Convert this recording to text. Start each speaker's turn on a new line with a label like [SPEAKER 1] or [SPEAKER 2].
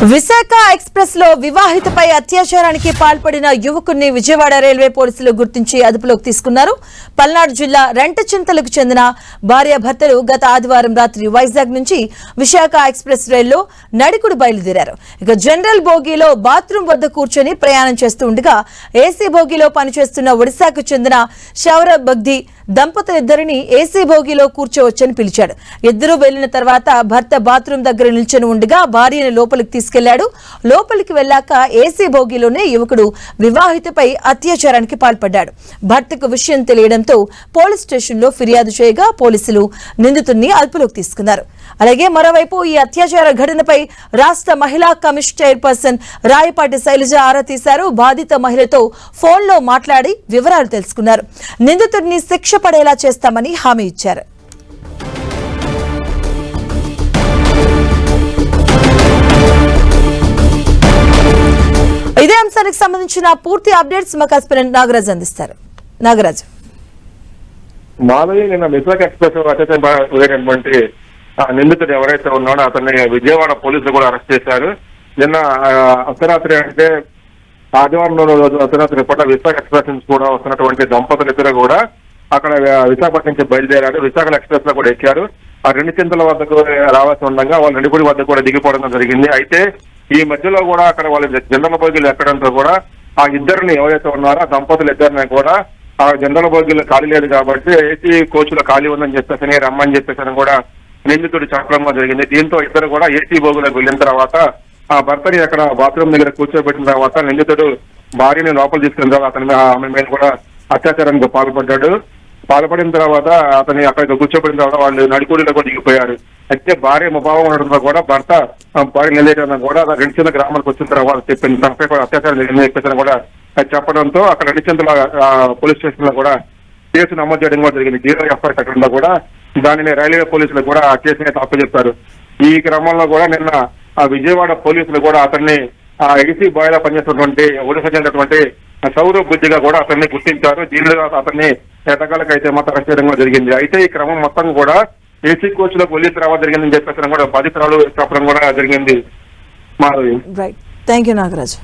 [SPEAKER 1] Visakha express లో వివాహితపై అత్యాచారానికి పాల్పడిన యువకుడిని విజయవాడ రైల్వే పోలీసులు గుర్తించి అదుపులోకి తీసుకున్నారు. పల్నాడు జిల్లా రెంటచింతలకు చెందిన భార్యాభర్తలు గత ఆదివారం రాత్రి వైజాగ్ నుంచి విశాఖ ఎక్స్ప్రెస్ రైల్లో నడికుడు బయలుదేరారు. ఇక జనరల్ బోగీలో బాత్రూమ్ వద్ద కూర్చొని ప్రయాణం చేస్తూ ఉండగా ఏసీ బోగీలో పనిచేస్తున్న ఒడిశాకు చెందిన షౌరబ్ బగ్ది దంపతులిద్దరిని ఏసీ బోగీలో కూర్చోవచ్చని పిలిచాడు. ఇద్దరూ వెళ్లిన తర్వాత భర్త బాత్రూమ్ దగ్గర నిల్చొని ఉండగా భార్యను లోపలికి తీసుకెళ్లాడు. లోపలికి వెళ్లాక ఏసీ బోగీలోనే యువకుడు వివాహితపై అత్యాచారానికి పాల్పడ్డాడు. భర్తకు విషయం తెలియడంతో పోలీస్ స్టేషన్లో ఫిర్యాదు చేయగా పోలీసులు నిందితుడిని అదుపులోకి తీసుకున్నారు. అలాగే మరోవైపు ఈ అత్యాచార ఘటనపై రాష్ట్ర మహిళా కమిషన్ చైర్పర్సన్ రాయపాటి శైలజ ఆరా తీశారు. బాధిత మహిళతో ఫోన్లో మాట్లాడి వివరాలు తెలుసుకున్నారు. నిందితుడిని శిక్ష పడేలా చేస్తామని హామీ ఇచ్చారు. ఇదే అంశానికి సంబంధించిన పూర్తి అప్డేట్స్ మా కరెస్పాండెంట్ నాగరాజ్ అందిస్తారు. నాగరాజ్,
[SPEAKER 2] మాధవి నిన్న విశాఖ ఎక్స్ప్రెస్ అత్యాచారమైనటువంటి నిందితుడు ఎవరైతే ఉన్నాడో అతన్ని విజయవాడ పోలీసులు కూడా అరెస్ట్ చేశారు. నిన్న అర్ధరాత్రి అంటే ఆదివారం రోజు అర్ధరాత్రి పూట విశాఖ ఎక్స్ప్రెస్ నుంచి కూడా వస్తున్నటువంటి దంపతులు ఇద్దరు కూడా అక్కడ విశాఖపట్నం నుంచి బయలుదేరారు. విశాఖ ఎక్స్ప్రెస్ లో కూడా ఎక్కారు. ఆ రెంటచింతల వద్దకు రావాల్సి ఉండగా వాళ్ళు నడిపుడి వద్ద కూడా దిగిపోవడం జరిగింది. అయితే ఈ మధ్యలో కూడా అక్కడ వాళ్ళు జనరల్ బోగీలు ఎక్కడంతో కూడా ఆ ఇద్దరిని ఎవరైతే ఉన్నారో ఆ దంపతులు ఇద్దరిని కూడా ఆ జనరల్ బోగీలో ఖాళీ లేదు కాబట్టి ఏసీ కోచ్లో ఖాళీ ఉందని చెప్పేసి రమ్మని చెప్పేసి కూడా నిందితుడు చెప్పడం జరిగింది. దీంతో ఇద్దరు కూడా ఏసీ బోగులకు వెళ్ళిన తర్వాత ఆ భర్తని అక్కడ బాత్రూమ్ దగ్గర కూర్చోబెట్టిన తర్వాత నిందితుడు భార్యని లోపల తీసుకున్న తర్వాత అతని ఆమె మీద కూడా అత్యాచారానికి పాల్పడిన తర్వాత అతని అక్కడ కూర్చోబెట్టిన తర్వాత వాళ్ళు నడికూడిలో కూడా దిగిపోయారు. అయితే భార్య ముభావం ఉండడంతో కూడా భర్త భార్య నిలయడం కూడా రెండుచింతల గ్రామానికి వచ్చిన తర్వాత చెప్పింది తనపై కూడా అత్యాచారం చెప్పేసి కూడా చెప్పడంతో అక్కడ రెండుచింతల పోలీస్ స్టేషన్ లో కూడా కేసు నమోదు చేయడం కూడా జరిగింది. 0 ఎఫ్ఐఆర్ కట్టడంలో కూడా దానిని రైల్వే పోలీసులు కూడా ఆ కేసుని అప్పచెప్పారు. ఈ క్రమంలో కూడా నిన్న ఆ విజయవాడ పోలీసులు కూడా అతన్ని ఆ ఏసీ బాయ్లో పనిచేస్తున్నటువంటి ఒడిశా చెందినటువంటి షౌరబ్ బగ్దిగా కూడా అతన్ని గుర్తించారు. దీనిలో అతన్ని ఎటకాలకైతే మాత్రం అరెస్ట్ చేయడం కూడా జరిగింది. అయితే ఈ క్రమం మొత్తం కూడా ఏసీ కోచ్ లోకి వెళ్ళి రావడం జరిగిందని చెప్పేసి కూడా బాధితురాలు చెప్పడం కూడా జరిగింది. Madhavi,
[SPEAKER 1] right, thank you Nagaraj.